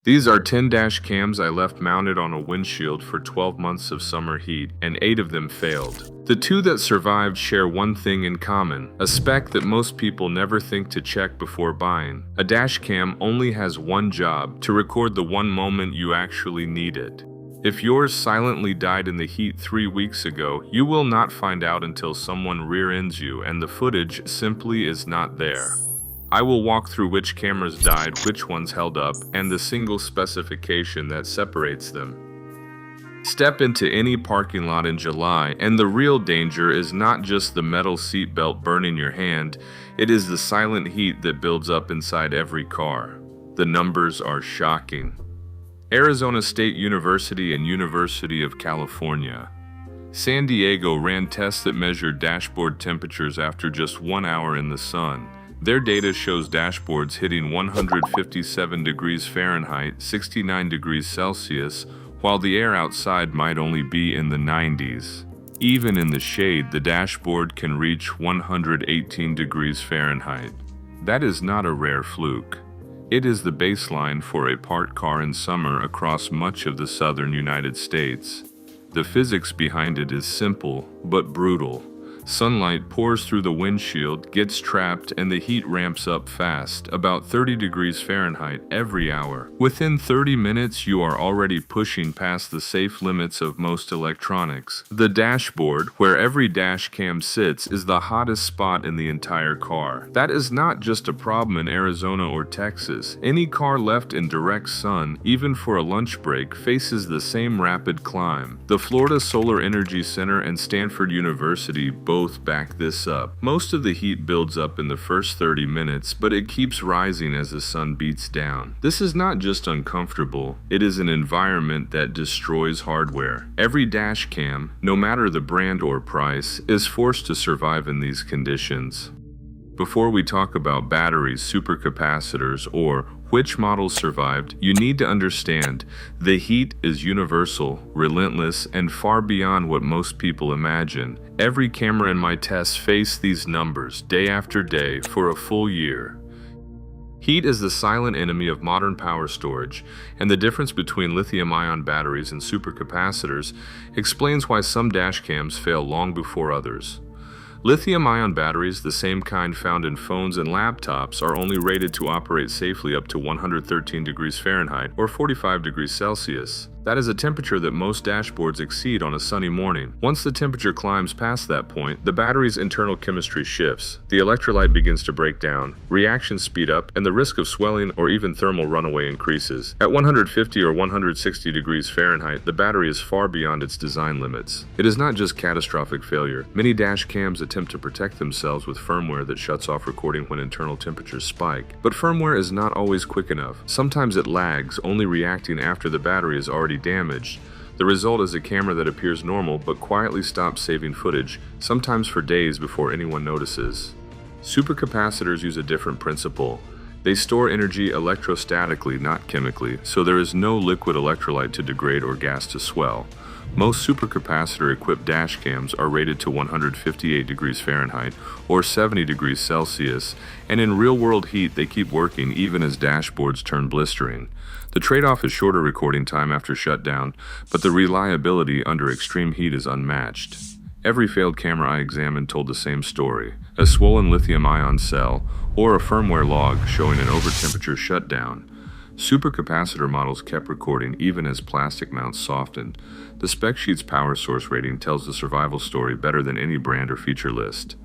These are 10 dash cams I left mounted on a windshield for 12 months of summer heat, and 8 of them failed. The 2 that survived share one thing in common, a spec that most people never think to check before buying. A dash cam only has one job: to record the one moment you actually need it. If yours silently died in the heat 3 weeks ago, you will not find out until someone rear-ends you and the footage simply is not there. I will walk through which cameras died, which ones held up, and the single specification that separates them. Step into any parking lot in July, and the real danger is not just the metal seatbelt burning your hand, it is the silent heat that builds up inside every car. The numbers are shocking. Arizona State University and University of California. San Diego ran tests that measured dashboard temperatures after just 1 hour in the sun. Their data shows dashboards hitting 157 degrees Fahrenheit, 69 degrees Celsius, while the air outside might only be in the 90s. Even in the shade, the dashboard can reach 118 degrees Fahrenheit. That is not a rare fluke. It is the baseline for a parked car in summer across much of the southern United States. The physics behind it is simple, but brutal. Sunlight pours through the windshield, gets trapped, and the heat ramps up fast, about 30 degrees Fahrenheit every hour. Within 30 minutes, you are already pushing past the safe limits of most electronics. The dashboard, where every dash cam sits, is the hottest spot in the entire car. That is not just a problem in Arizona or Texas. Any car left in direct sun, even for a lunch break, faces the same rapid climb. The Florida Solar Energy Center and Stanford University both back this up. Most of the heat builds up in the first 30 minutes, but it keeps rising as the sun beats down. This is not just uncomfortable, it is an environment that destroys hardware. Every dash cam, no matter the brand or price, is forced to survive in these conditions. Before we talk about batteries, supercapacitors, or which models survived, you need to understand the heat is universal, relentless, and far beyond what most people imagine. Every camera in my tests faced these numbers day after day for a full year. Heat is the silent enemy of modern power storage, and the difference between lithium-ion batteries and supercapacitors explains why some dash cams fail long before others. Lithium-ion batteries, the same kind found in phones and laptops, are only rated to operate safely up to 113 degrees Fahrenheit or 45 degrees Celsius. That is a temperature that most dashboards exceed on a sunny morning. Once the temperature climbs past that point, the battery's internal chemistry shifts. The electrolyte begins to break down, reactions speed up, and the risk of swelling or even thermal runaway increases. At 150 or 160 degrees Fahrenheit, the battery is far beyond its design limits. It is not just catastrophic failure. Many dash cams attempt to protect themselves with firmware that shuts off recording when internal temperatures spike. But firmware is not always quick enough. Sometimes it lags, only reacting after the battery is already damaged. The result is a camera that appears normal but quietly stops saving footage, sometimes for days before anyone notices. Supercapacitors use a different principle. They store energy electrostatically, not chemically, so there is no liquid electrolyte to degrade or gas to swell. Most supercapacitor-equipped dash cams are rated to 158 degrees Fahrenheit or 70 degrees Celsius, and in real-world heat they keep working even as dashboards turn blistering. The trade-off is shorter recording time after shutdown, but the reliability under extreme heat is unmatched. Every failed camera I examined told the same story: a swollen lithium-ion cell or a firmware log showing an over-temperature shutdown. Supercapacitor models kept recording even as plastic mounts softened. The spec sheet's power source rating tells the survival story better than any brand or feature list.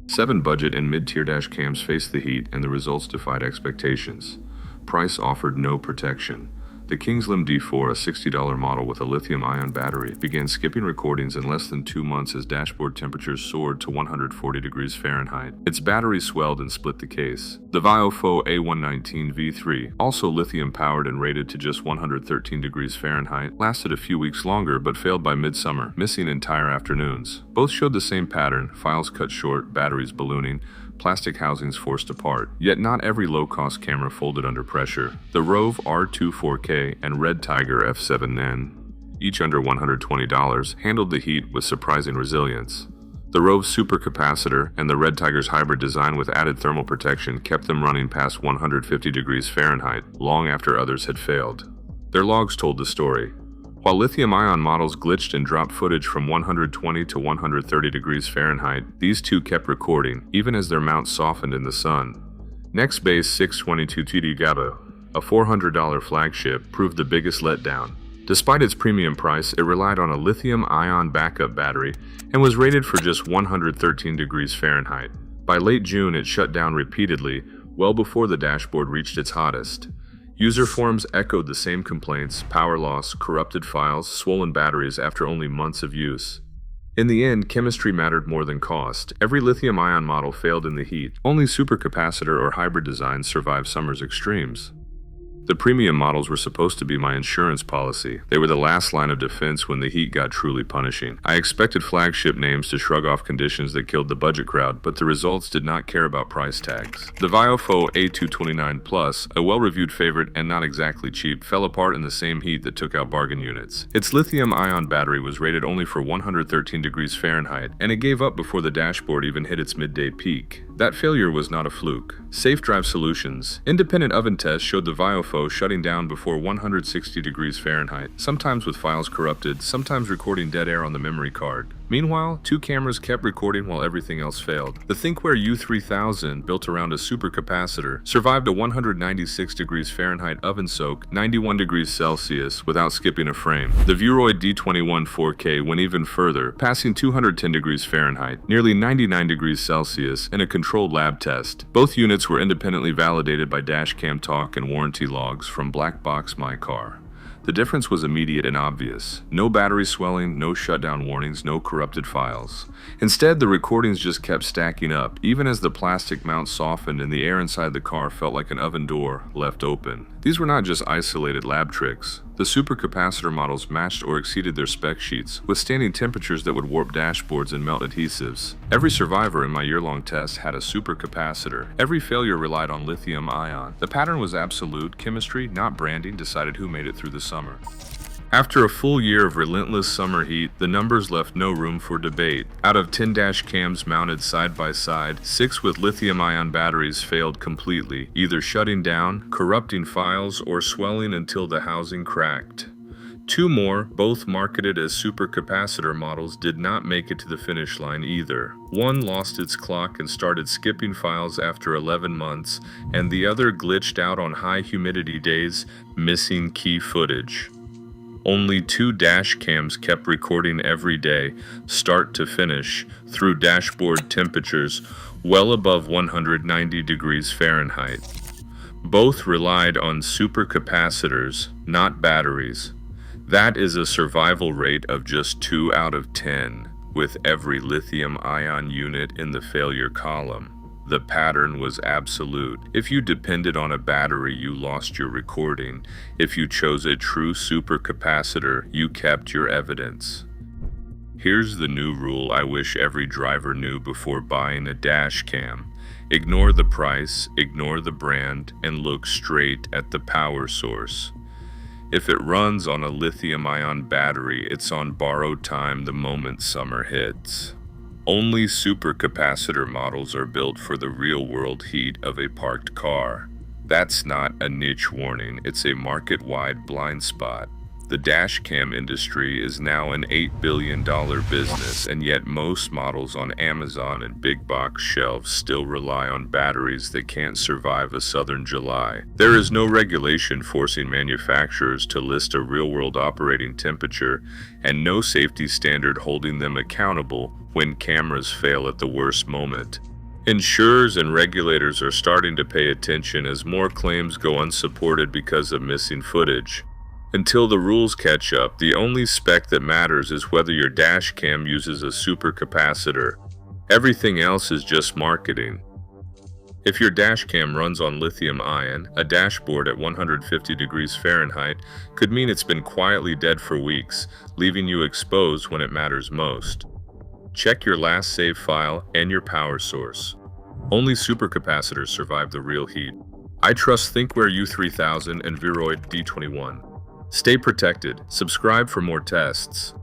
7 budget and mid-tier dash cams faced the heat, and the results defied expectations. Price offered no protection. The Kingslim D4, a $60 model with a lithium-ion battery, began skipping recordings in less than 2 months as dashboard temperatures soared to 140 degrees Fahrenheit. Its battery swelled and split the case. The Viofo A119 V3, also lithium-powered and rated to just 113 degrees Fahrenheit, lasted a few weeks longer but failed by midsummer, missing entire afternoons. Both showed the same pattern: files cut short, batteries ballooning, plastic housings forced apart. Yet not every low-cost camera folded under pressure. The Rove R2 4K and Red Tiger F7N, each under $120, handled the heat with surprising resilience. The Rove's supercapacitor and the Red Tiger's hybrid design with added thermal protection kept them running past 150 degrees Fahrenheit long after others had failed. Their logs told the story. While lithium-ion models glitched and dropped footage from 120 to 130 degrees Fahrenheit, these two kept recording, even as their mounts softened in the sun. Next base 622 TD Gabo, a $400 flagship, proved the biggest letdown. Despite its premium price, it relied on a lithium-ion backup battery and was rated for just 113 degrees Fahrenheit. By late June, it shut down repeatedly, well before the dashboard reached its hottest. User forums echoed the same complaints: power loss, corrupted files, swollen batteries after only months of use. In the end, chemistry mattered more than cost. Every lithium-ion model failed in the heat. Only supercapacitor or hybrid designs survived summer's extremes. The premium models were supposed to be my insurance policy. They were the last line of defense when the heat got truly punishing. I expected flagship names to shrug off conditions that killed the budget crowd, but the results did not care about price tags. The Viofo A229 Plus, a well-reviewed favorite and not exactly cheap, fell apart in the same heat that took out bargain units. Its lithium-ion battery was rated only for 113 degrees Fahrenheit, and it gave up before the dashboard even hit its midday peak. That failure was not a fluke. Safe Drive Solutions. Independent oven tests showed the Viofo shutting down before 160 degrees Fahrenheit, sometimes with files corrupted, sometimes recording dead air on the memory card. Meanwhile, two cameras kept recording while everything else failed. The Thinkware U3000, built around a supercapacitor, survived a 196 degrees Fahrenheit oven soak, 91 degrees Celsius, without skipping a frame. The Vuroid D21 4K went even further, passing 210 degrees Fahrenheit, nearly 99 degrees Celsius, in a controlled lab test. Both units were independently validated by dashcam talk and warranty logs from Black Box My Car. The difference was immediate and obvious. No battery swelling, no shutdown warnings, no corrupted files. Instead, the recordings just kept stacking up, even as the plastic mount softened and the air inside the car felt like an oven door left open. These were not just isolated lab tricks. The supercapacitor models matched or exceeded their spec sheets, withstanding temperatures that would warp dashboards and melt adhesives. Every survivor in my year-long test had a supercapacitor. Every failure relied on lithium-ion. The pattern was absolute. Chemistry, not branding, decided who made it through the summer. After a full year of relentless summer heat, the numbers left no room for debate. Out of 10 dash cams mounted side by side, 6 with lithium-ion batteries failed completely, either shutting down, corrupting files, or swelling until the housing cracked. 2 more, both marketed as supercapacitor models, did not make it to the finish line either. One lost its clock and started skipping files after 11 months, and the other glitched out on high humidity days, missing key footage. Only 2 dash cams kept recording every day, start to finish, through dashboard temperatures well above 190 degrees Fahrenheit. Both relied on supercapacitors, not batteries. That is a survival rate of just 2 out of 10, with every lithium-ion unit in the failure column. The pattern was absolute. If you depended on a battery, you lost your recording. If you chose a true supercapacitor, you kept your evidence. Here's the new rule I wish every driver knew before buying a dash cam. Ignore the price, ignore the brand, and look straight at the power source. If it runs on a lithium-ion battery, it's on borrowed time the moment summer hits. Only supercapacitor models are built for the real-world heat of a parked car. That's not a niche warning, it's a market-wide blind spot. The dashcam industry is now an $8 billion business, and yet most models on Amazon and big box shelves still rely on batteries that can't survive a southern July. There is no regulation forcing manufacturers to list a real-world operating temperature, and no safety standard holding them accountable when cameras fail at the worst moment. Insurers and regulators are starting to pay attention as more claims go unsupported because of missing footage. Until the rules catch up, the only spec that matters is whether your dash cam uses a supercapacitor. Everything else is just marketing. If your dash cam runs on lithium-ion, a dashboard at 150 degrees Fahrenheit could mean it's been quietly dead for weeks, leaving you exposed when it matters most. Check your last save file and your power source. Only supercapacitors survive the real heat. I trust Thinkware U3000 and Vuroid D21. Stay protected. Subscribe for more tests.